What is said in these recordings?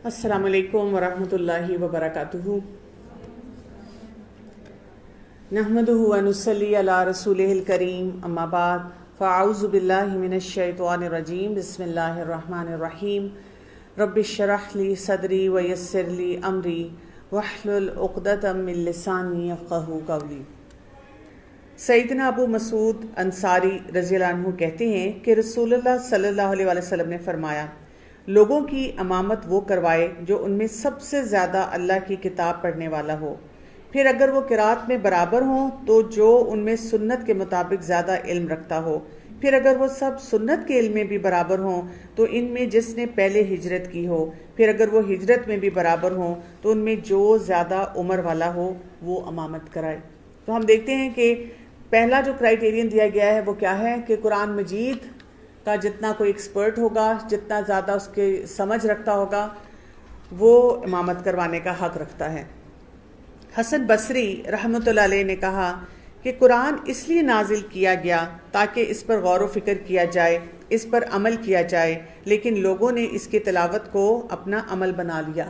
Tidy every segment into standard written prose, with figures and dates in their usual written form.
السلام علیکم ورحمۃ اللہ وبرکاتہ۔ نحمدہ ونصلی علی رسولہ الکریم، اما بعد فاعوذ باللہ من الشیطان الرجیم، بسم اللہ الرحمن الرحیم۔ رب اشرح لی صدری ویسر لی امری واحلل عقدۃ من لسانی یفقہوا قولی۔ سیدنا ابو مسعود انصاری رضی اللہ عنہ کہتے ہیں کہ رسول اللہ صلی اللہ علیہ وسلم نے فرمایا، لوگوں کی امامت وہ کروائے جو ان میں سب سے زیادہ اللہ کی کتاب پڑھنے والا ہو، پھر اگر وہ قرات میں برابر ہوں تو جو ان میں سنت کے مطابق زیادہ علم رکھتا ہو، پھر اگر وہ سب سنت کے علم میں بھی برابر ہوں تو ان میں جس نے پہلے ہجرت کی ہو، پھر اگر وہ ہجرت میں بھی برابر ہوں تو ان میں جو زیادہ عمر والا ہو وہ امامت کرائے۔ تو ہم دیکھتے ہیں کہ پہلا جو کرائیٹیرین دیا گیا ہے وہ کیا ہے کہ قرآن مجید کا جتنا کوئی ایکسپرٹ ہوگا، جتنا زیادہ اس کے سمجھ رکھتا ہوگا، وہ امامت کروانے کا حق رکھتا ہے۔ حسن بصری رحمۃ اللہ علیہ نے کہا کہ قرآن اس لیے نازل کیا گیا تاکہ اس پر غور و فکر کیا جائے، اس پر عمل کیا جائے، لیکن لوگوں نے اس کی تلاوت کو اپنا عمل بنا لیا۔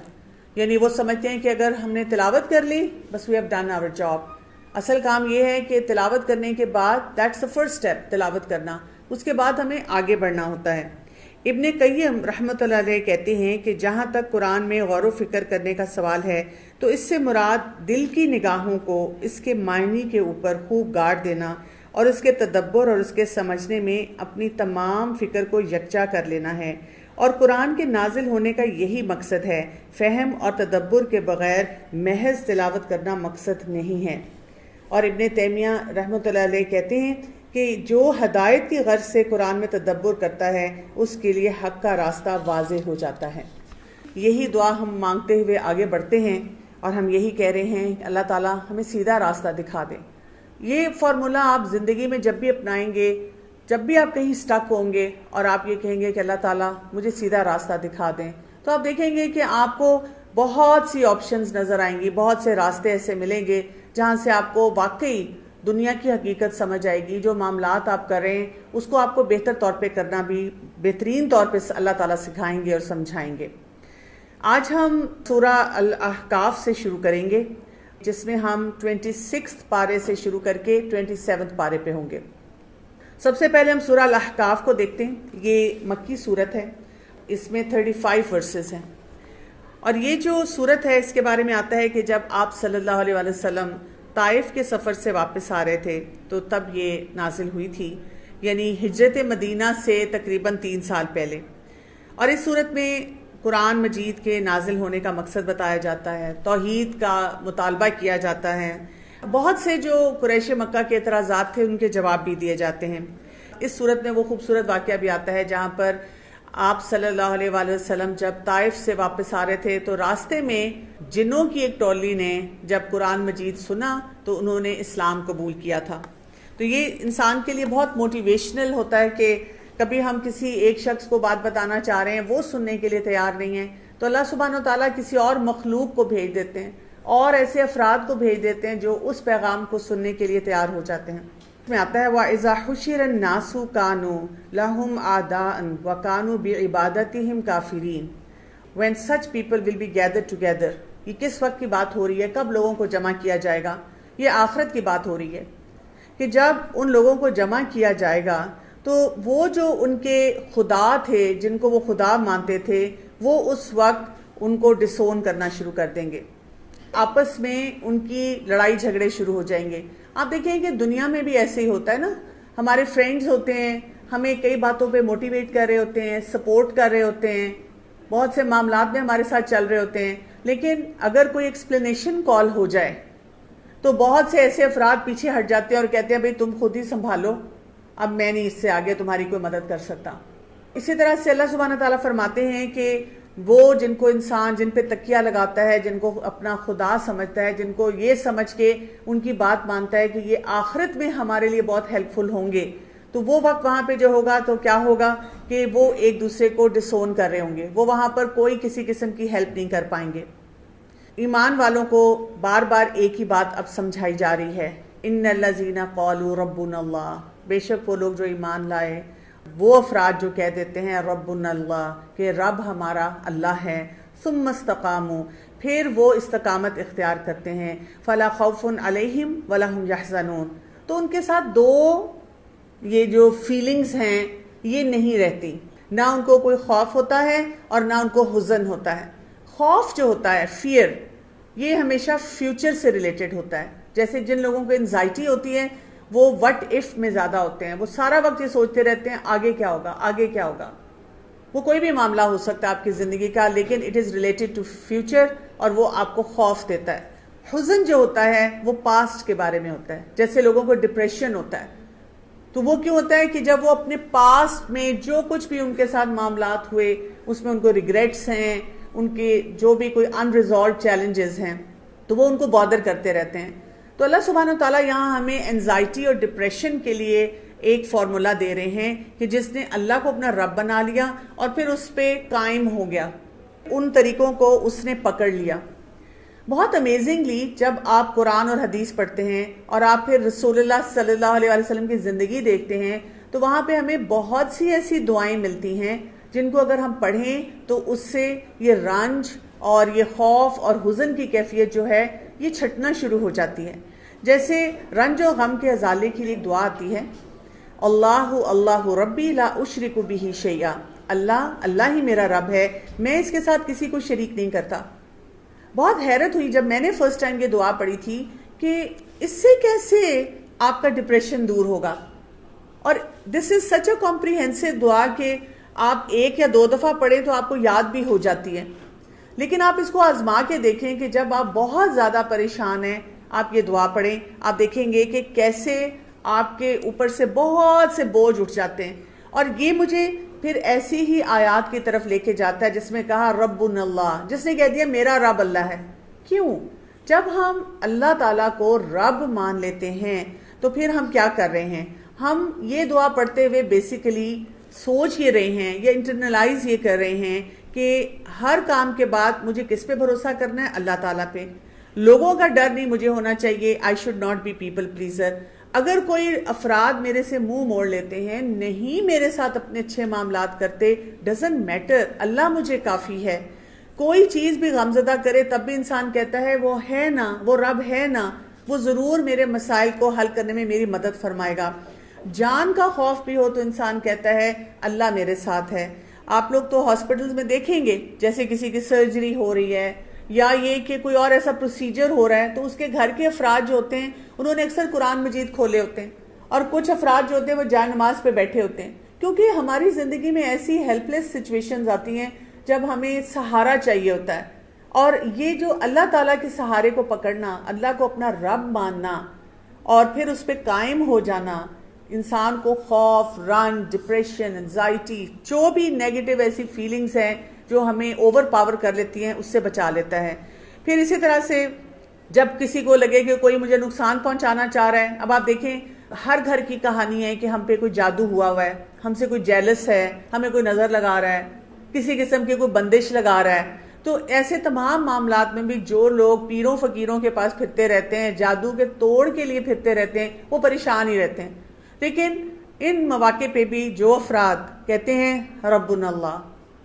یعنی وہ سمجھتے ہیں کہ اگر ہم نے تلاوت کر لی بس we have done our job. اصل کام یہ ہے کہ تلاوت کرنے کے بعد دیٹس the فرسٹ اسٹیپ، تلاوت کرنا، اس کے بعد ہمیں آگے بڑھنا ہوتا ہے۔ ابن قیم رحمۃ اللہ علیہ کہتے ہیں کہ جہاں تک قرآن میں غور و فکر کرنے کا سوال ہے تو اس سے مراد دل کی نگاہوں کو اس کے معنی کے اوپر خوب گاڑ دینا اور اس کے تدبر اور اس کے سمجھنے میں اپنی تمام فکر کو یکجا کر لینا ہے، اور قرآن کے نازل ہونے کا یہی مقصد ہے۔ فہم اور تدبر کے بغیر محض تلاوت کرنا مقصد نہیں ہے۔ اور ابن تیمیہ رحمۃ اللہ علیہ کہتے ہیں کہ جو ہدایت کی غرض سے قرآن میں تدبر کرتا ہے اس کے لیے حق کا راستہ واضح ہو جاتا ہے۔ یہی دعا ہم مانگتے ہوئے آگے بڑھتے ہیں اور ہم یہی کہہ رہے ہیں کہ اللہ تعالیٰ ہمیں سیدھا راستہ دکھا دے۔ یہ فارمولہ آپ زندگی میں جب بھی اپنائیں گے، جب بھی آپ کہیں سٹک ہوں گے اور آپ یہ کہیں گے کہ اللہ تعالیٰ مجھے سیدھا راستہ دکھا دیں، تو آپ دیکھیں گے کہ آپ کو بہت سی آپشنز نظر آئیں گی، بہت سے راستے ایسے ملیں گے جہاں سے آپ کو واقعی دنیا کی حقیقت سمجھ آئے گی۔ جو معاملات آپ کر رہے ہیں اس کو آپ کو بہتر طور پہ کرنا بھی بہترین طور پہ اللہ تعالیٰ سکھائیں گے اور سمجھائیں گے۔ آج ہم سورہ الاحقاف سے شروع کریں گے، جس میں ہم 26 پارے سے شروع کر کے 27 پارے پہ ہوں گے۔ سب سے پہلے ہم سورہ الاحقاف کو دیکھتے ہیں۔ یہ مکی صورت ہے، اس میں 35 ورسز ہیں، اور یہ جو صورت ہے اس کے بارے میں آتا ہے کہ جب آپ صلی اللہ علیہ وسلم طائف کے سفر سے واپس آ رہے تھے تو تب یہ نازل ہوئی تھی، یعنی ہجرت مدینہ سے تقریباً 3 سال پہلے۔ اور اس صورت میں قرآن مجید کے نازل ہونے کا مقصد بتایا جاتا ہے، توحید کا مطالبہ کیا جاتا ہے، بہت سے جو قریش مکہ کے اعتراضات تھے ان کے جواب بھی دیے جاتے ہیں۔ اس صورت میں وہ خوبصورت واقعہ بھی آتا ہے جہاں پر آپ صلی اللہ علیہ وسلم جب طائف سے واپس آ رہے تھے تو راستے میں جنوں کی ایک ٹولی نے جب قرآن مجید سنا تو انہوں نے اسلام قبول کیا تھا۔ تو یہ انسان کے لیے بہت موٹیویشنل ہوتا ہے کہ کبھی ہم کسی ایک شخص کو بات بتانا چاہ رہے ہیں، وہ سننے کے لیے تیار نہیں ہے، تو اللہ سبحانہ و تعالیٰ کسی اور مخلوق کو بھیج دیتے ہیں اور ایسے افراد کو بھیج دیتے ہیں جو اس پیغام کو سننے کے لیے تیار ہو جاتے ہیں۔ اس میں آتا ہے وَإِذَا حُشِرَ النَّاسُ كَانُوا لَهُمْ أَعْدَاءً وَكَانُوا بِعِبَادَتِهِمْ كَافِرِينَ۔ When such people will be gathered together، یہ کس وقت کی بات ہو رہی ہے، کب لوگوں کو جمع کیا جائے گا؟ یہ آخرت کی بات ہو رہی ہے کہ جب ان لوگوں کو جمع کیا جائے گا تو وہ جو ان کے خدا تھے، جن کو وہ خدا مانتے تھے، وہ اس وقت ان کو ڈسون کرنا شروع کر دیں گے، آپس میں ان کی لڑائی جھگڑے شروع ہو جائیں گے۔ آپ دیکھیں کہ دنیا میں بھی ایسے ہی ہوتا ہے نا، ہمارے فرینڈز ہوتے ہیں، ہمیں کئی باتوں پہ موٹیویٹ کر رہے ہوتے ہیں، سپورٹ کر رہے ہوتے ہیں، بہت سے معاملات میں ہمارے ساتھ چل رہے ہوتے ہیں، لیکن اگر کوئی ایکسپلینیشن کال ہو جائے تو بہت سے ایسے افراد پیچھے ہٹ جاتے ہیں اور کہتے ہیں بھئی تم خود ہی سنبھالو، اب میں نہیں اس سے آگے تمہاری کوئی مدد کر سکتا۔ اسی طرح سے اللہ سبحانہ تعالیٰ فرماتے ہیں کہ وہ جن کو انسان جن پہ تکیہ لگاتا ہے، جن کو اپنا خدا سمجھتا ہے، جن کو یہ سمجھ کے ان کی بات مانتا ہے کہ یہ آخرت میں ہمارے لیے بہت ہیلپ فل ہوں گے، تو وہ وقت وہاں پہ جو ہوگا تو کیا ہوگا کہ وہ ایک دوسرے کو ڈسون کر رہے ہوں گے، وہ وہاں پر کوئی کسی قسم کی ہیلپ نہیں کر پائیں گے۔ ایمان والوں کو بار بار ایک ہی بات اب سمجھائی جا رہی ہے، ان الذین قالوا ربنا اللہ، بے شک وہ لوگ جو ایمان لائے وہ افراد جو کہہ دیتے ہیں ربنا اللہ، کہ رب ہمارا اللہ ہے، ثم استقاموا، پھر وہ استقامت اختیار کرتے ہیں، فلا خوف علیہم ولا هم یحزنون، تو ان کے ساتھ دو یہ جو فیلنگز ہیں یہ نہیں رہتی، نہ ان کو کوئی خوف ہوتا ہے اور نہ ان کو حزن ہوتا ہے۔ خوف جو ہوتا ہے، فیئر، یہ ہمیشہ فیوچر سے ریلیٹڈ ہوتا ہے۔ جیسے جن لوگوں کو انزائٹی ہوتی ہے وہ وٹ ایف میں زیادہ ہوتے ہیں، وہ سارا وقت یہ سوچتے رہتے ہیں آگے کیا ہوگا، آگے کیا ہوگا۔ وہ کوئی بھی معاملہ ہو سکتا ہے آپ کی زندگی کا، لیکن it is related to future, اور وہ آپ کو خوف دیتا ہے۔ حزن جو ہوتا ہے وہ پاسٹ کے بارے میں ہوتا ہے، جیسے لوگوں کو ڈپریشن ہوتا ہے، تو وہ کیوں ہوتا ہے کہ جب وہ اپنے پاسٹ میں جو کچھ بھی ان کے ساتھ معاملات ہوئے اس میں ان کو ریگریٹس ہیں، ان کے جو بھی کوئی ان ریزالوڈ چیلنجز ہیں تو وہ ان کو بادر کرتے رہتے ہیں۔ تو اللہ سبحانہ و تعالیٰ یہاں ہمیں انزائٹی اور ڈپریشن کے لیے ایک فارمولا دے رہے ہیں کہ جس نے اللہ کو اپنا رب بنا لیا اور پھر اس پہ قائم ہو گیا، ان طریقوں کو اس نے پکڑ لیا۔ بہت امیزنگلی جب آپ قرآن اور حدیث پڑھتے ہیں اور آپ پھر رسول اللہ صلی اللہ علیہ وسلم کی زندگی دیکھتے ہیں تو وہاں پہ ہمیں بہت سی ایسی دعائیں ملتی ہیں جن کو اگر ہم پڑھیں تو اس سے یہ رنج اور یہ خوف اور حزن کی کیفیت جو ہے یہ چھٹنا شروع ہو جاتی ہے۔ جیسے رنج و غم کے ازالے کے لیے ایک دعا آتی ہے، اللہ اللہ ربی لا اشرک بہ شیئا، اللہ ہی میرا رب ہے، میں اس کے ساتھ کسی کو شریک نہیں کرتا۔ بہت حیرت ہوئی جب میں نے فرسٹ ٹائم یہ دعا پڑھی تھی کہ اس سے کیسے آپ کا ڈپریشن دور ہوگا، اور دس از سچ اے کمپریہنسو دعا کہ آپ ایک یا دو دفعہ پڑھیں تو آپ کو یاد بھی ہو جاتی ہے، لیکن آپ اس کو آزما کے دیکھیں کہ جب آپ بہت زیادہ پریشان ہیں آپ یہ دعا پڑھیں، آپ دیکھیں گے کہ کیسے آپ کے اوپر سے بہت سے بوجھ اٹھ جاتے ہیں۔ اور یہ مجھے پھر ایسی ہی آیات کی طرف لے کے جاتا ہے جس میں کہا ربنا اللہ، جس نے کہہ دیا میرا رب اللہ ہے۔ کیوں؟ جب ہم اللہ تعالیٰ کو رب مان لیتے ہیں تو پھر ہم کیا کر رہے ہیں؟ ہم یہ دعا پڑھتے ہوئے بیسیکلی سوچ یہ رہے ہیں یا انٹرنلائز یہ کر رہے ہیں کہ ہر کام کے بعد مجھے کس پہ بھروسہ کرنا ہے؟ اللہ تعالیٰ پہ۔ لوگوں کا ڈر نہیں مجھے ہونا چاہیے، I should not be people pleaser. اگر کوئی افراد میرے سے منہ موڑ لیتے ہیں، نہیں میرے ساتھ اپنے اچھے معاملات کرتے، ڈزنٹ میٹر، اللہ مجھے کافی ہے۔ کوئی چیز بھی غمزدہ کرے تب بھی انسان کہتا ہے وہ ہے نا، وہ رب ہے نا، وہ ضرور میرے مسائل کو حل کرنے میں میری مدد فرمائے گا۔ جان کا خوف بھی ہو تو انسان کہتا ہے اللہ میرے ساتھ ہے۔ آپ لوگ تو ہاسپٹلز میں دیکھیں گے جیسے کسی کی سرجری ہو رہی ہے یا یہ کہ کوئی اور ایسا پروسیجر ہو رہا ہے تو اس کے گھر کے افراد جو ہوتے ہیں انہوں نے اکثر قرآن مجید کھولے ہوتے ہیں، اور کچھ افراد جو ہوتے ہیں وہ جائے نماز پہ بیٹھے ہوتے ہیں، کیونکہ ہماری زندگی میں ایسی ہیلپ لیس سچویشنز آتی ہیں جب ہمیں سہارا چاہیے ہوتا ہے۔ اور یہ جو اللہ تعالیٰ کے سہارے کو پکڑنا، اللہ کو اپنا رب ماننا اور پھر اس پہ قائم ہو جانا، انسان کو خوف، رنج، ڈپریشن، انزائٹی، جو بھی نیگیٹو ایسی فیلنگز ہیں جو ہمیں اوور پاور کر لیتی ہیں اس سے بچا لیتا ہے۔ پھر اسی طرح سے جب کسی کو لگے کہ کوئی مجھے نقصان پہنچانا چاہ رہا ہے، اب آپ دیکھیں ہر گھر کی کہانی ہے کہ ہم پہ کوئی جادو ہوا ہے، ہم سے کوئی جیلس ہے، ہمیں کوئی نظر لگا رہا ہے، کسی قسم کی کوئی بندش لگا رہا ہے۔ تو ایسے تمام معاملات میں بھی جو لوگ پیروں فقیروں کے پاس پھرتے رہتے ہیں، جادو کے توڑ کے لیے پھرتے رہتے ہیں، وہ پریشان ہی رہتے ہیں۔ لیکن ان مواقع پہ بھی جو افراد کہتے ہیں ربنا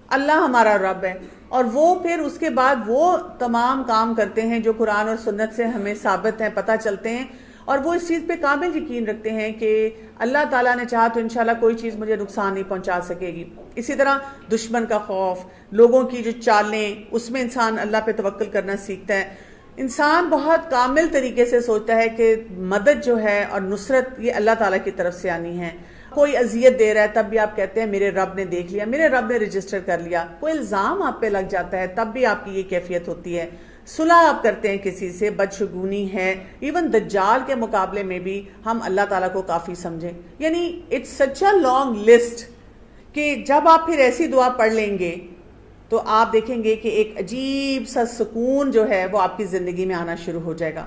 اللہ ہمارا رب ہے، اور وہ پھر اس کے بعد وہ تمام کام کرتے ہیں جو قرآن اور سنت سے ہمیں ثابت ہیں، پتہ چلتے ہیں، اور وہ اس چیز پہ کامل یقین رکھتے ہیں کہ اللہ تعالیٰ نے چاہا تو انشاءاللہ کوئی چیز مجھے نقصان نہیں پہنچا سکے گی۔ اسی طرح دشمن کا خوف، لوگوں کی جو چالیں، اس میں انسان اللہ پہ توکل کرنا سیکھتا ہے۔ انسان بہت کامل طریقے سے سوچتا ہے کہ مدد جو ہے اور نصرت یہ اللہ تعالیٰ کی طرف سے آنی ہے۔ کوئی اذیت دے رہا ہے تب بھی آپ کہتے ہیں میرے رب نے دیکھ لیا، میرے رب نے رجسٹر کر لیا۔ کوئی الزام آپ پہ لگ جاتا ہے تب بھی آپ کی یہ کیفیت ہوتی ہے۔ صلح آپ کرتے ہیں کسی سے، بدشگونی ہے، ایون دجال کے مقابلے میں بھی ہم اللہ تعالیٰ کو کافی سمجھیں۔ یعنی it's such a long list کہ جب آپ پھر ایسی دعا پڑھ لیں گے تو آپ دیکھیں گے کہ ایک عجیب سا سکون جو ہے وہ آپ کی زندگی میں آنا شروع ہو جائے گا۔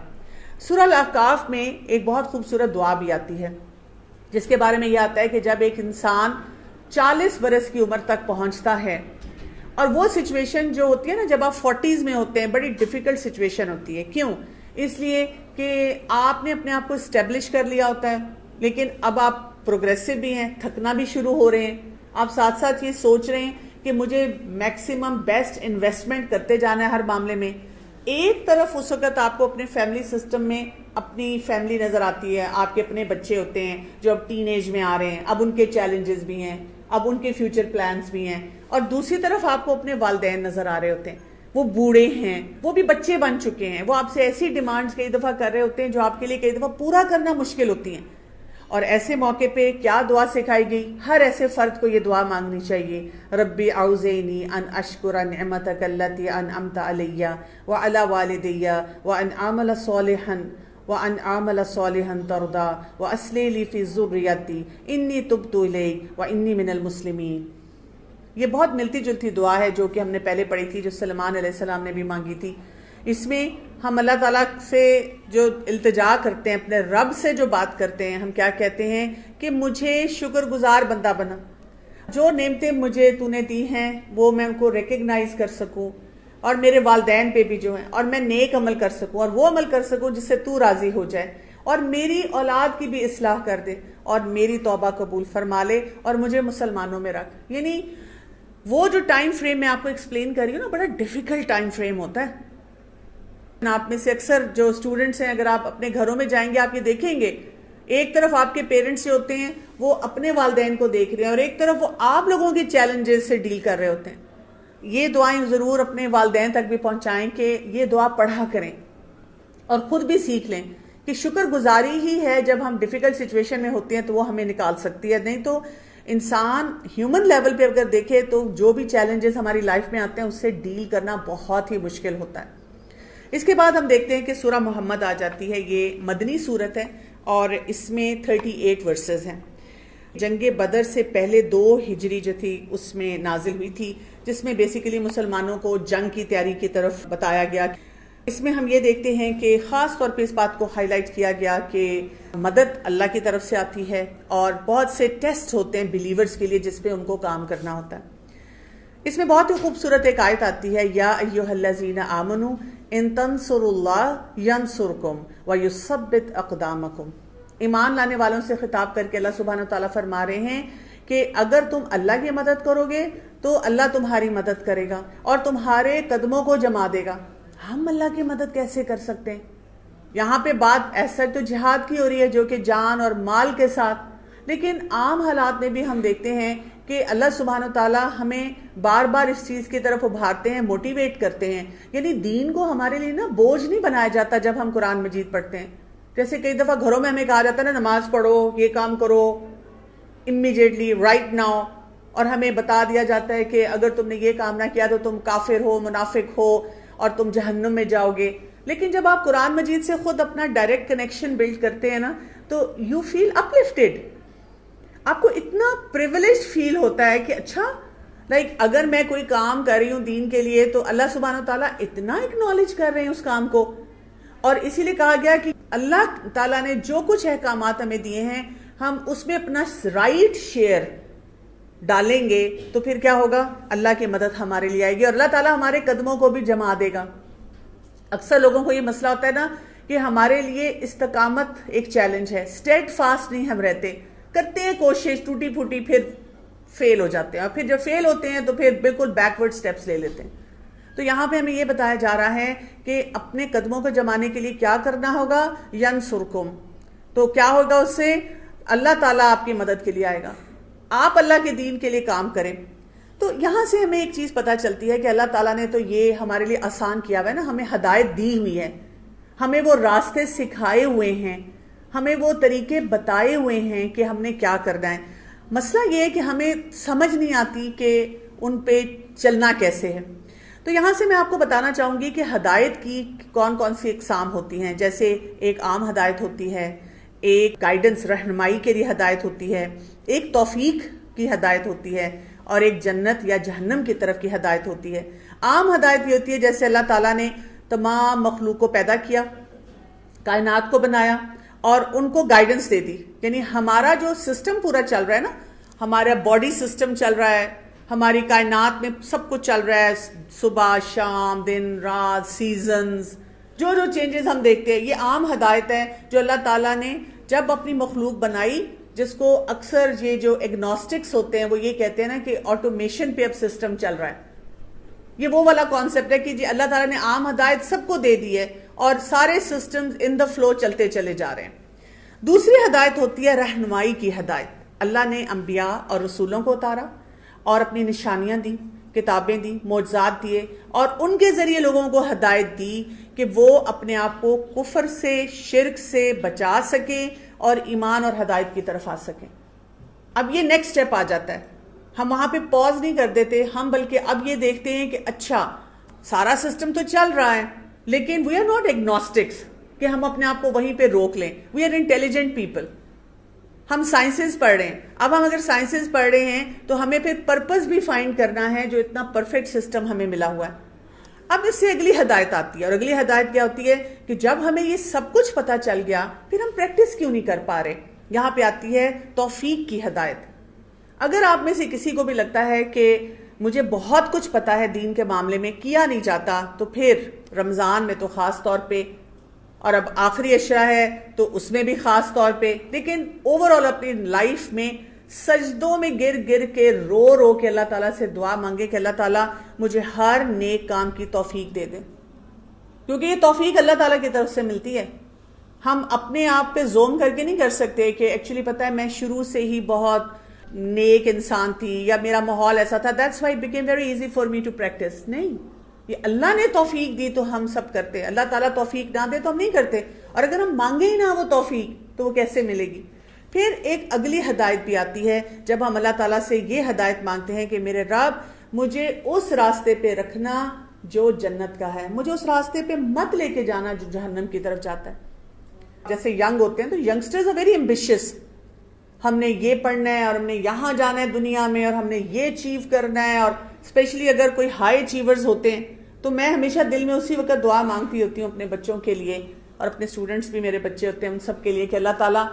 سورہ الاحقاف میں ایک بہت خوبصورت دعا بھی آتی ہے جس کے بارے میں یہ آتا ہے کہ جب ایک انسان 40 برس کی عمر تک پہنچتا ہے، اور وہ سچویشن جو ہوتی ہے نا جب آپ 40s میں ہوتے ہیں، بڑی ڈیفیکلٹ سچویشن ہوتی ہے۔ کیوں؟ اس لیے کہ آپ نے اپنے آپ کو اسٹیبلش کر لیا ہوتا ہے، لیکن اب آپ پروگریسو بھی ہیں، تھکنا بھی شروع ہو رہے ہیں، آپ ساتھ ساتھ یہ سوچ رہے ہیں کہ مجھے میکسیمم بیسٹ انویسٹمنٹ کرتے جانا ہے ہر معاملے میں. ایک طرف اس وقت آپ کو اپنے فیملی سسٹم میں اپنی فیملی نظر آتی ہے، آپ کے اپنے بچے ہوتے ہیں جو اب ٹین ایج میں آ رہے ہیں، اب ان کے چیلنجز بھی ہیں، اب ان کے فیوچر پلانز بھی ہیں، اور دوسری طرف آپ کو اپنے والدین نظر آ رہے ہوتے ہیں، وہ بوڑھے ہیں، وہ بھی بچے بن چکے ہیں، وہ آپ سے ایسی ڈیمانڈز کئی دفعہ کر رہے ہوتے ہیں جو آپ کے لیے کئی دفعہ پورا کرنا مشکل ہوتی ہیں. اور ایسے موقع پہ کیا دعا سکھائی گئی؟ ہر ایسے فرد کو یہ دعا مانگنی چاہیے، ربی اعوذنی ان اشکر نعمتک التی انعمت علی وعلی والدی وان اعمل صالحا ترضی واصلح لی فی ذریتی انی تبت الیک وانی من المسلمین. یہ بہت ملتی جلتی دعا ہے جو کہ ہم نے پہلے پڑھی تھی، جو سلیمان علیہ السلام نے بھی مانگی تھی. اس میں ہم اللہ تعالیٰ سے جو التجا کرتے ہیں، اپنے رب سے جو بات کرتے ہیں، ہم کیا کہتے ہیں کہ مجھے شکر گزار بندہ بنا، جو نعمتیں مجھے تو نے دی ہیں وہ میں ان کو ریکگنائز کر سکوں، اور میرے والدین پہ بھی جو ہیں، اور میں نیک عمل کر سکوں، اور وہ عمل کر سکوں جس سے تو راضی ہو جائے، اور میری اولاد کی بھی اصلاح کر دے، اور میری توبہ قبول فرما لے، اور مجھے مسلمانوں میں رکھ. یعنی وہ جو ٹائم فریم میں آپ کو ایکسپلین کر رہی ہوں نا، بڑا ڈیفیکلٹ ٹائم فریم ہوتا ہے. آپ میں سے اکثر جو اسٹوڈنٹس ہیں، اگر آپ اپنے گھروں میں جائیں گے آپ یہ دیکھیں گے، ایک طرف آپ کے پیرنٹس جو ہوتے ہیں وہ اپنے والدین کو دیکھ رہے ہیں، اور ایک طرف وہ آپ لوگوں کے چیلنجز سے ڈیل کر رہے ہوتے ہیں. یہ دعائیں ضرور اپنے والدین تک بھی پہنچائیں کہ یہ دعا پڑھا کریں، اور خود بھی سیکھ لیں کہ شکر گزاری ہی ہے جب ہم ڈیفیکلٹ سچویشن میں ہوتے ہیں تو وہ ہمیں نکال سکتی ہے. نہیں تو انسان ہیومن لیول پہ اگر دیکھے تو جو بھی چیلنجز ہماری لائف میں آتے ہیں اس سے ڈیل کرنا بہت ہی مشکل ہوتا ہے. اس کے بعد ہم دیکھتے ہیں کہ سورہ محمد آ جاتی ہے. یہ مدنی سورت ہے اور اس میں 38 ورسز ہیں. جنگ بدر سے پہلے 2 ہجری جو تھی اس میں نازل ہوئی تھی، جس میں بیسیکلی مسلمانوں کو جنگ کی تیاری کی طرف بتایا گیا. اس میں ہم یہ دیکھتے ہیں کہ خاص طور پہ اس بات کو ہائی لائٹ کیا گیا کہ مدد اللہ کی طرف سے آتی ہے، اور بہت سے ٹیسٹ ہوتے ہیں بلیورز کے لیے جس پہ ان کو کام کرنا ہوتا ہے. اس میں بہت ہی خوبصورت ایک آیت آتی ہے، یا ایھا الذین آمنوا ان تنصروا اللہ ینصرکم ویثبت اقدامکم. ایمان لانے والوں سے خطاب کر کے اللہ سبحانہ وتعالیٰ فرما رہے ہیں کہ اگر تم اللہ کی مدد کرو گے تو اللہ تمہاری مدد کرے گا اور تمہارے قدموں کو جما دے گا. ہم اللہ کی مدد کیسے کر سکتے ہیں؟ یہاں پہ بات ایسا تو جہاد کی ہو رہی ہے جو کہ جان اور مال کے ساتھ، لیکن عام حالات میں بھی ہم دیکھتے ہیں کہ اللہ سبحانہ وتعالیٰ ہمیں بار بار اس چیز کی طرف ابھارتے ہیں، موٹیویٹ کرتے ہیں. یعنی دین کو ہمارے لیے نا بوجھ نہیں بنایا جاتا جب ہم قرآن مجید پڑھتے ہیں. جیسے کئی دفعہ گھروں میں ہمیں کہا جاتا ہے نا، نماز پڑھو، یہ کام کرو امیڈیٹلی رائٹ ناؤ، اور ہمیں بتا دیا جاتا ہے کہ اگر تم نے یہ کام نہ کیا تو تم کافر ہو، منافق ہو، اور تم جہنم میں جاؤ گے. لیکن جب آپ قرآن مجید سے خود اپنا ڈائریکٹ کنیکشن بلڈ کرتے ہیں نا تو یو فیل اپلفٹیڈ. آپ کو اتنا پریولیج فیل ہوتا ہے کہ اچھا اگر میں کوئی کام کر رہی ہوں دین کے لیے تو اللہ سبحانہ تعالیٰ اتنا اکنالج کر رہے ہیں اس کام کو. اور اسی لیے کہا گیا کہ اللہ تعالیٰ نے جو کچھ احکامات ہمیں دیے ہیں ہم اس میں اپنا رائٹ شیئر ڈالیں گے تو پھر کیا ہوگا؟ اللہ کی مدد ہمارے لیے آئے گی اور اللہ تعالیٰ ہمارے قدموں کو بھی جما دے گا. اکثر لوگوں کو یہ مسئلہ ہوتا ہے نا کہ ہمارے لیے استقامت ایک چیلنج ہے، اسٹیڈ فاسٹ نہیں ہم رہتے، کرتے ہیں کوشش ٹوٹی پھوٹی، پھر فیل ہو جاتے ہیں، اور پھر جب فیل ہوتے ہیں تو پھر بالکل بیکورڈ سٹیپس لے لیتے ہیں. تو یہاں پہ ہمیں یہ بتایا جا رہا ہے کہ اپنے قدموں کو جمانے کے لیے کیا کرنا ہوگا؟ ینصرکم. تو کیا ہوگا اس سے؟ اللہ تعالیٰ آپ کی مدد کے لیے آئے گا، آپ اللہ کے دین کے لیے کام کریں. تو یہاں سے ہمیں ایک چیز پتہ چلتی ہے کہ اللہ تعالیٰ نے تو یہ ہمارے لیے آسان کیا ہوا ہے نا، ہمیں ہدایت دی ہوئی ہے، ہمیں وہ راستے سکھائے ہوئے ہیں، ہمیں وہ طریقے بتائے ہوئے ہیں کہ ہم نے کیا کرنا ہے. مسئلہ یہ ہے کہ ہمیں سمجھ نہیں آتی کہ ان پہ چلنا کیسے ہے. تو یہاں سے میں آپ کو بتانا چاہوں گی کہ ہدایت کی کون کون سی اقسام ہوتی ہیں. جیسے ایک عام ہدایت ہوتی ہے، ایک گائیڈنس رہنمائی کے لیے ہدایت ہوتی ہے، ایک توفیق کی ہدایت ہوتی ہے، اور ایک جنت یا جہنم کی طرف کی ہدایت ہوتی ہے. عام ہدایت یہ ہوتی ہے جیسے اللہ تعالیٰ نے تمام مخلوق کو پیدا کیا، کائنات کو بنایا اور ان کو گائیڈنس دے دی. یعنی ہمارا جو سسٹم پورا چل رہا ہے نا، ہمارا باڈی سسٹم چل رہا ہے، ہماری کائنات میں سب کچھ چل رہا ہے، صبح شام دن رات سیزنز، جو چینجز ہم دیکھتے ہیں، یہ عام ہدایت ہے جو اللہ تعالیٰ نے جب اپنی مخلوق بنائی جس کو اکثر یہ جو ایگنوسٹکس ہوتے ہیں وہ یہ کہتے ہیں نا کہ آٹومیشن پہ اب سسٹم چل رہا ہے. یہ وہ والا کانسیپٹ ہے کہ جی اللہ تعالیٰ نے عام ہدایت سب کو دے دی ہے اور سارے سسٹمز ان دا فلو چلتے چلے جا رہے ہیں. دوسری ہدایت ہوتی ہے رہنمائی کی ہدایت. اللہ نے انبیاء اور رسولوں کو اتارا اور اپنی نشانیاں دی، کتابیں دی، معجزات دیے، اور ان کے ذریعے لوگوں کو ہدایت دی کہ وہ اپنے آپ کو کفر سے، شرک سے بچا سکیں اور ایمان اور ہدایت کی طرف آ سکیں. اب یہ نیکسٹ سٹیپ آ جاتا ہے. ہم وہاں پہ پاز نہیں کر دیتے، ہم بلکہ اب یہ دیکھتے ہیں کہ اچھا سارا سسٹم تو چل رہا ہے لیکن وی آر ناٹ ایگنوسٹکس کہ ہم اپنے آپ کو وہیں پہ روک لیں. We are intelligent people. ہم سائنسز پڑھ رہے ہیں. اب ہم اگر سائنسز پڑھ رہے ہیں تو ہمیں پھر پرپز بھی فائنڈ کرنا ہے جو اتنا پرفیکٹ سسٹم ہمیں ملا ہوا ہے. اب اس سے اگلی ہدایت آتی ہے، اور اگلی ہدایت کیا ہوتی ہے کہ جب ہمیں یہ سب کچھ پتا چل گیا پھر ہم پریکٹس کیوں نہیں کر پا رہے. یہاں پہ آتی ہے توفیق کی ہدایت. اگر آپ میں سے کسی کو بھی لگتا ہے کہ مجھے بہت کچھ پتا ہے دین کے معاملے میں، کیا نہیں جاتا، تو پھر رمضان میں تو خاص طور پہ، اور اب آخری عشرہ ہے تو اس میں بھی خاص طور پہ، لیکن اوور آل اپنی لائف میں سجدوں میں گر گر کے رو رو کے اللہ تعالیٰ سے دعا مانگے کہ اللہ تعالیٰ مجھے ہر نیک کام کی توفیق دے دے، کیونکہ یہ توفیق اللہ تعالیٰ کی طرف سے ملتی ہے. ہم اپنے آپ پہ زوم کر کے نہیں کر سکتے کہ ایکچولی پتہ ہے میں شروع سے ہی بہت نیک انسان تھی یا میرا ماحول ایسا تھا that's why it became very easy for me to practice. نہیں، یہ اللہ نے توفیق دی تو ہم سب کرتے. اللہ تعالیٰ توفیق نہ دے تو ہم نہیں کرتے، اور اگر ہم مانگے ہی نہ وہ توفیق تو وہ کیسے ملے گی. پھر ایک اگلی ہدایت بھی آتی ہے جب ہم اللہ تعالیٰ سے یہ ہدایت مانگتے ہیں کہ میرے رب مجھے اس راستے پہ رکھنا جو جنت کا ہے، مجھے اس راستے پہ مت لے کے جانا جو جہنم کی طرف جاتا ہے. جیسے ینگ ہوتے ہیں تو ینگسٹرز are very ambitious. ہم نے یہ پڑھنا ہے اور ہم نے یہاں جانا ہے دنیا میں اور ہم نے یہ اچیو کرنا ہے، اور اسپیشلی اگر کوئی ہائی اچیورز ہوتے ہیں تو میں ہمیشہ دل میں اسی وقت دعا مانگتی ہوتی ہوں اپنے بچوں کے لیے، اور اپنے اسٹوڈنٹس بھی میرے بچے ہوتے ہیں ان سب کے لیے کہ اللہ تعالیٰ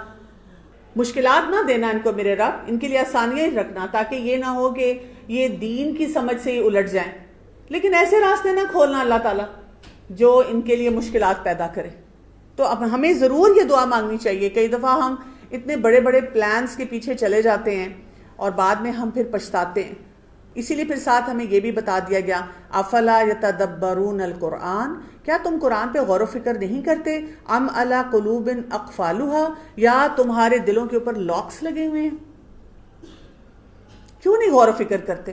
مشکلات نہ دینا ان کو میرے رب، ان کے لیے آسانیاں ہی رکھنا تاکہ یہ نہ ہو کہ یہ دین کی سمجھ سے ہی الٹ جائیں، لیکن ایسے راستے نہ کھولنا اللہ تعالیٰ جو ان کے لیے مشکلات پیدا کرے. تو اب ہمیں ضرور یہ دعا مانگنی چاہیے. کئی دفعہ ہم اتنے بڑے بڑے پلانز کے پیچھے چلے جاتے ہیں اور بعد میں ہم پھر پچھتاتے ہیں. اسی لیے پھر ساتھ ہمیں یہ بھی بتا دیا گیا افلا یتدبرون القرآن، کیا تم قرآن پہ غور و فکر نہیں کرتے؟ ام علی قلوب اقفالها، یا تمہارے دلوں کے اوپر لاکس لگے ہوئے ہیں؟ کیوں نہیں غور و فکر کرتے؟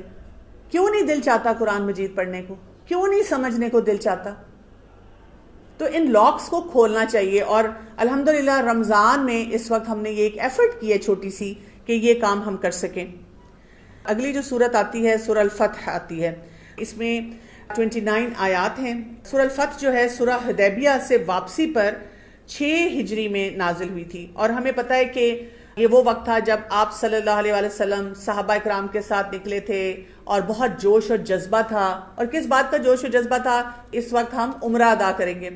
کیوں نہیں دل چاہتا قرآن مجید پڑھنے کو؟ کیوں نہیں سمجھنے کو دل چاہتا؟ تو ان لاکس کو کھولنا چاہیے. اور الحمدللہ رمضان میں اس وقت ہم نے یہ ایک ایفرٹ کی ہے چھوٹی سی کہ یہ کام ہم کر سکیں. اگلی جو صورت آتی ہے سورہ الفتح آتی ہے، اس میں 29 آیات ہیں. سورہ الفتح جو ہے سورہ حدیبیہ سے واپسی پر 6 ہجری میں نازل ہوئی تھی، اور ہمیں پتہ ہے کہ یہ وہ وقت تھا جب آپ صلی اللہ علیہ وآلہ وسلم صحابہ اکرام کے ساتھ نکلے تھے اور بہت جوش اور جذبہ تھا. اور کس بات کا جوش و جذبہ تھا؟ اس وقت ہم عمرہ ادا کریں گے،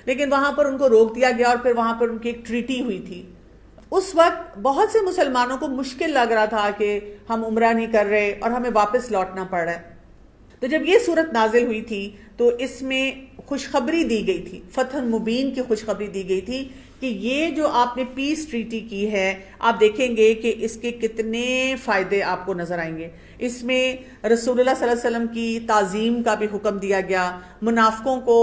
لیکن وہاں پر ان کو روک دیا گیا اور پھر وہاں پر ان کی ایک ٹریٹی ہوئی تھی. اس وقت بہت سے مسلمانوں کو مشکل لگ رہا تھا کہ ہم عمرہ نہیں کر رہے اور ہمیں واپس لوٹنا پڑ رہا ہے. تو جب یہ صورت نازل ہوئی تھی تو اس میں خوشخبری دی گئی تھی، فتح مبین کی خوشخبری دی گئی تھی کہ یہ جو آپ نے پیس ٹریٹی کی ہے آپ دیکھیں گے کہ اس کے کتنے فائدے آپ کو نظر آئیں گے. اس میں رسول اللہ صلی اللہ علیہ وسلم کی تعظیم کا بھی حکم دیا گیا، منافقوں کو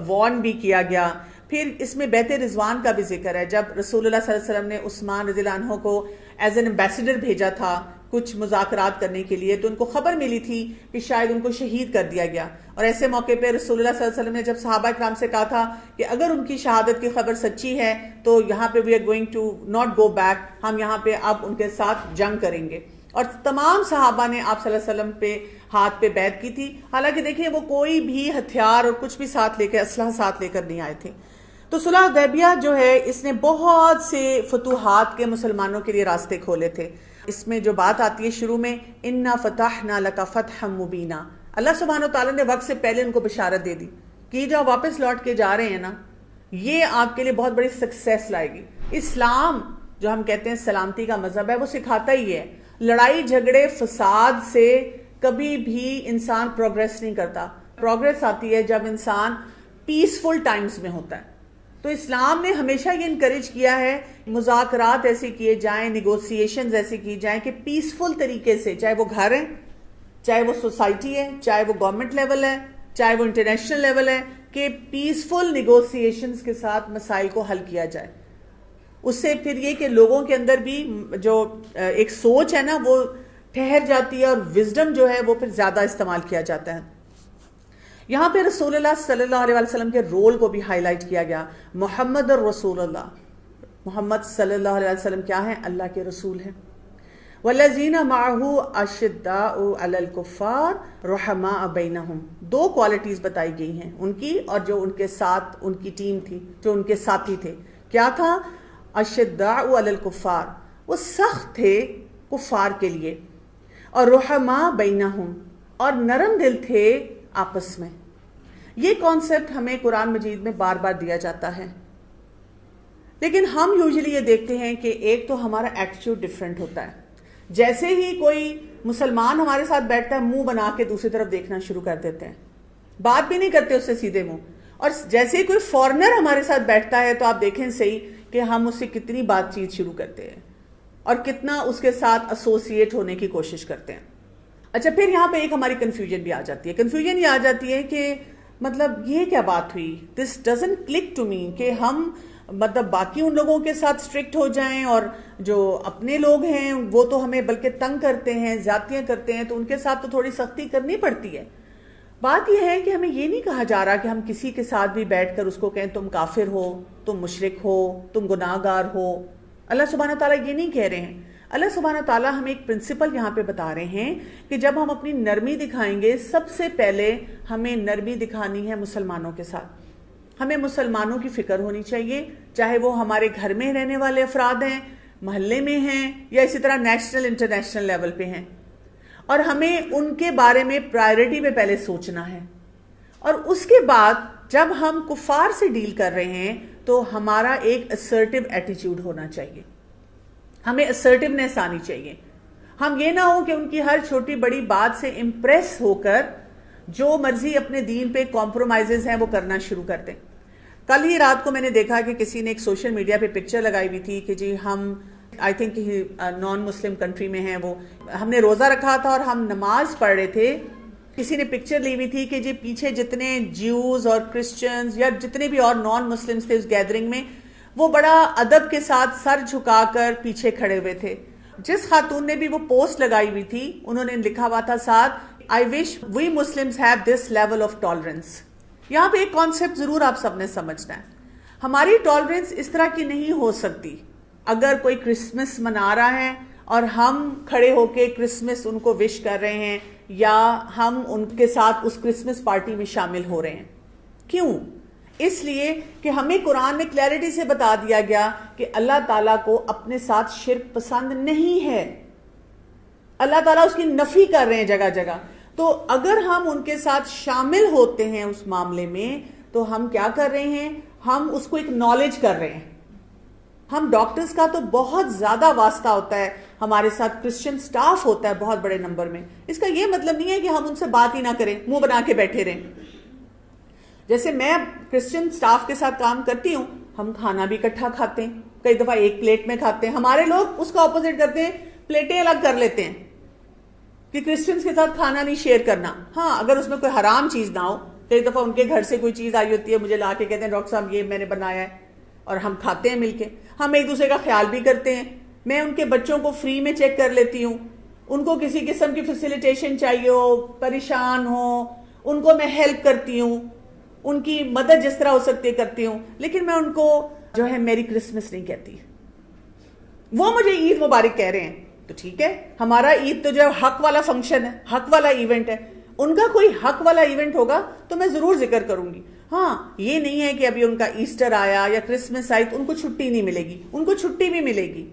وارن بھی کیا گیا. پھر اس میں بیت رضوان کا بھی ذکر ہے، جب رسول اللہ صلی اللہ علیہ وسلم نے عثمان رضی اللہ عنہ کو ایز این ایمبیسڈر بھیجا تھا کچھ مذاکرات کرنے کے لیے، تو ان کو خبر ملی تھی کہ شاید ان کو شہید کر دیا گیا. اور ایسے موقع پہ رسول اللہ صلی اللہ علیہ وسلم نے جب صحابہ اکرام سے کہا تھا کہ اگر ان کی شہادت کی خبر سچی ہے تو یہاں پہ we are going to not go back, ہم یہاں پہ اب ان کے ساتھ جنگ کریں گے. اور تمام صحابہ نے آپ صلی اللہ علیہ وسلم پہ ہاتھ پہ بیعت کی تھی. حالانکہ دیکھیں وہ کوئی بھی ہتھیار اور کچھ بھی ساتھ لے کے اسلحہ ساتھ لے کر نہیں آئے تھے. تو صلح حدیبیہ جو ہے اس نے بہت سے فتوحات کے مسلمانوں کے لیے راستے کھولے تھے. اس میں جو بات آتی ہے شروع میں انا فتحنا لک فتحا مبینا، اللہ سبحانہ و تعالیٰ نے وقت سے پہلے ان کو بشارت دے دی کہ جو واپس لوٹ کے جا رہے ہیں نا یہ آپ کے لیے بہت بڑی سکسیس لائے گی. اسلام جو ہم کہتے ہیں سلامتی کا مذہب ہے وہ سکھاتا ہی ہے لڑائی جھگڑے فساد سے کبھی بھی انسان پروگریس نہیں کرتا. پروگریس آتی ہے جب انسان پیسفل ٹائمز میں ہوتا ہے. تو اسلام نے ہمیشہ یہ انکریج کیا ہے مذاکرات ایسے کیے جائیں، نیگوسیشنز ایسے کی جائیں کہ پیسفل طریقے سے، چاہے وہ گھر ہیں، چاہے وہ سوسائٹی ہے، چاہے وہ گورنمنٹ لیول ہے، چاہے وہ انٹرنیشنل لیول ہے، کہ پیسفل نیگوسیشنز کے ساتھ مسائل کو حل کیا جائے. اس سے پھر یہ کہ لوگوں کے اندر بھی جو ایک سوچ ہے نا وہ ٹھہر جاتی ہے، اور وزڈم جو ہے وہ پھر زیادہ استعمال کیا جاتا ہے. یہاں پہ رسول اللہ صلی اللہ علیہ وسلم کے رول کو بھی ہائی لائٹ کیا گیا. محمد الرسول اللہ، محمد صلی اللہ علیہ وسلم کیا ہیں؟ اللہ کے رسول ہیں. وَالَّذِينَ مَعَهُ أَشِدَّاءُ عَلَى الْكُفَّارِ رُحَمَاءُ بَيْنَهُمْ. دو کوالٹیز بتائی گئی ہیں ان کی اور جو ان کے ساتھ ان کی ٹیم تھی، جو ان کے ساتھی تھے. کیا تھا؟ أَشِدَّاءُ عَلَى الْكُفَّارِ، وہ سخت تھے کفار کے لیے، اور رحماء بینہم، اور نرم دل تھے آپس میں. یہ کانسیپٹ ہمیں قرآن مجید میں بار بار دیا جاتا ہے، لیکن ہم یوزلی یہ دیکھتے ہیں کہ ایک تو ہمارا ایٹیٹیوڈ ڈفرینٹ ہوتا ہے. جیسے ہی کوئی مسلمان ہمارے ساتھ بیٹھتا ہے منہ بنا کے دوسری طرف دیکھنا شروع کر دیتے ہیں، بات بھی نہیں کرتے اس سے سیدھے منہ. اور جیسے ہی کوئی فورنر ہمارے ساتھ بیٹھتا ہے تو آپ دیکھیں صحیح کہ ہم اس سے کتنی بات چیت شروع کرتے ہیں اور کتنا اس کے ساتھ ایسوسیٹ ہونے کی کوشش کرتے ہیں. اچھا، پھر یہاں پہ ایک ہماری کنفیوژن بھی آ جاتی ہے. کنفیوژن یہ آ جاتی ہے کہ مطلب یہ کیا بات ہوئی، this doesn't click to me, کہ ہم مطلب باقی ان لوگوں کے ساتھ اسٹرکٹ ہو جائیں اور جو اپنے لوگ ہیں وہ تو ہمیں بلکہ تنگ کرتے ہیں، زیادتیاں کرتے ہیں، تو ان کے ساتھ تو تھوڑی سختی کرنی پڑتی ہے. بات یہ ہے کہ ہمیں یہ نہیں کہا جا رہا کہ ہم کسی کے ساتھ بھی بیٹھ کر اس کو کہیں تم کافر ہو، تم مشرک ہو، تم گناہ گار ہو. اللہ سبحانہ تعالیٰ یہ نہیں کہہ رہے ہیں. اللہ سبحانہ تعالیٰ ہمیں ایک پرنسپل یہاں پہ بتا رہے ہیں کہ جب ہم اپنی نرمی دکھائیں گے، سب سے پہلے ہمیں نرمی دکھانی ہے مسلمانوں کے ساتھ. ہمیں مسلمانوں کی فکر ہونی چاہیے، چاہے وہ ہمارے گھر میں رہنے والے افراد ہیں، محلے میں ہیں، یا اسی طرح نیشنل انٹرنیشنل لیول پہ ہیں. اور ہمیں ان کے بارے میں پرائرٹی پہ پہلے سوچنا ہے. اور اس کے بعد جب ہم کفار سے ڈیل کر رہے ہیں تو ہمارا ایک اسرٹیو ایٹیٹیوڈ ہونا چاہیے، ہمیں اسرٹیونیس آنی چاہیے. ہم یہ نہ ہو کہ ان کی ہر چھوٹی بڑی بات سے امپریس ہو کر جو مرضی اپنے دین پہ کمپرومائزز ہیں وہ کرنا شروع کر دیں. کل ہی رات کو میں نے دیکھا کہ کسی نے ایک سوشل میڈیا پہ پکچر لگائی ہوئی تھی کہ جی ہم I think naan Muslim country میں ہیں، وہ ہم نے روزہ رکھا تھا اور ہم نماز پڑھ رہے تھے. کسی نے پکچر لی ہوئی تھی کہ جی پیچھے جتنے جیوز اور کرسچنز یا جتنے بھی اور نان مسلمز تھے اس گیدرنگ میں، وہ بڑا ادب کے ساتھ سر جھکا کر پیچھے کھڑے ہوئے تھے. جس خاتون نے بھی وہ پوسٹ لگائی ہوئی تھی انہوں نے لکھا ہوا تھا ساتھ، I wish we Muslims have this level of tolerance. یہاں پہ ایک کانسیپٹ ضرور آپ سب نے سمجھنا ہے. ہماری ٹالرنس اس طرح کی نہیں ہو سکتی. اگر کوئی کرسمس منا رہا ہے اور ہم کھڑے ہو کے کرسمس ان کو وش کر رہے ہیں یا ہم ان کے ساتھ اس کرسمس پارٹی میں شامل ہو رہے ہیں، کیوں؟ اس لیے کہ ہمیں قرآن میں کلیئرٹی سے بتا دیا گیا کہ اللہ تعالیٰ کو اپنے ساتھ شرک پسند نہیں ہے. اللہ تعالیٰ اس کی نفی کر رہے ہیں جگہ جگہ. تو اگر ہم ان کے ساتھ شامل ہوتے ہیں اس معاملے میں تو ہم کیا کر رہے ہیں؟ ہم اس کو اکنالج کر رہے ہیں. ہم ڈاکٹرز کا تو بہت زیادہ واسطہ ہوتا ہے، ہمارے ساتھ کرسچن سٹاف ہوتا ہے بہت بڑے نمبر میں. اس کا یہ مطلب نہیں ہے کہ ہم ان سے بات ہی نہ کریں، منہ بنا کے بیٹھے رہیں. جیسے میں کرسچن سٹاف کے ساتھ کام کرتی ہوں، ہم کھانا بھی اکٹھا کھاتے ہیں، کئی دفعہ ایک پلیٹ میں کھاتے ہیں. ہمارے لوگ اس کا اپوزٹ کرتے ہیں، پلیٹیں الگ کر لیتے ہیں کہ کرسچنز کے ساتھ کھانا نہیں شیئر کرنا. ہاں، اگر اس میں کوئی حرام چیز نہ ہو. کئی دفعہ ان کے گھر سے کوئی چیز آئی ہوتی ہے، مجھے لا کے کہتے ہیں ڈاکٹر صاحب یہ میں نے بنایا ہے، اور ہم کھاتے ہیں مل کے. ہم ایک دوسرے کا خیال بھی کرتے ہیں. میں ان کے بچوں کو فری میں چیک کر لیتی ہوں. ان کو کسی قسم کی فیسیلیٹیشن چاہیے ہو، پریشان ہو، ان کو میں ہیلپ کرتی ہوں، ان کی مدد جس طرح ہو سکتی ہے کرتی ہوں. لیکن میں ان کو جو ہے میری کرسمس نہیں کہتی. وہ مجھے عید مبارک کہہ رہے ہیں تو ٹھیک ہے، ہمارا عید تو جو حق والا فنکشن ہے، حق والا ایونٹ ہے. ان کا کوئی حق والا ایونٹ ہوگا تو میں ضرور ذکر کروں گی. ہاں، یہ نہیں ہے کہ ابھی ان کا ایسٹر آیا یا کرسمس آئی تو ان کو چھٹی نہیں ملے گی. ان کو چھٹی بھی ملے گی،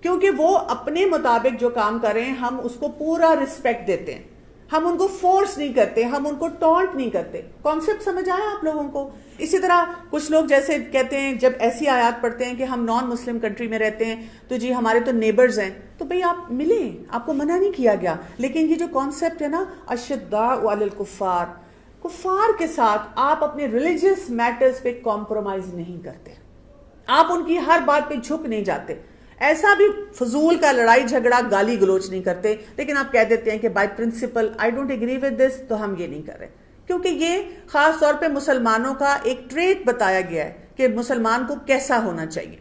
کیونکہ وہ اپنے مطابق جو کام کر رہے ہیں ہم اس کو پورا رسپیکٹ دیتے ہیں. ہم ان کو فورس نہیں کرتے، ہم ان کو ٹانٹ نہیں کرتے. کانسیپٹ سمجھ آیا آپ لوگوں کو؟ اسی طرح کچھ لوگ جیسے کہتے ہیں، جب ایسی آیات پڑھتے ہیں کہ ہم نان مسلم کنٹری میں رہتے ہیں تو جی ہمارے تو نیبرز ہیں، تو بھئی آپ ملیں، آپ کو منع نہیں کیا گیا. لیکن یہ جو کانسیپٹ ہے نا اشداء علی الکفار، کفار کے ساتھ آپ اپنے ریلیجیس میٹرز پہ کمپرومائز نہیں کرتے، آپ ان کی ہر بات پہ جھک نہیں جاتے، ایسا بھی فضول کا لڑائی جھگڑا گالی گلوچ نہیں کرتے، لیکن آپ کہہ دیتے ہیں کہ by principle I don't agree with this, تو ہم یہ نہیں کر رہے، کیونکہ یہ خاص طور پہ مسلمانوں کا ایک ٹریٹ بتایا گیا ہے کہ مسلمان کو کیسا ہونا چاہیے۔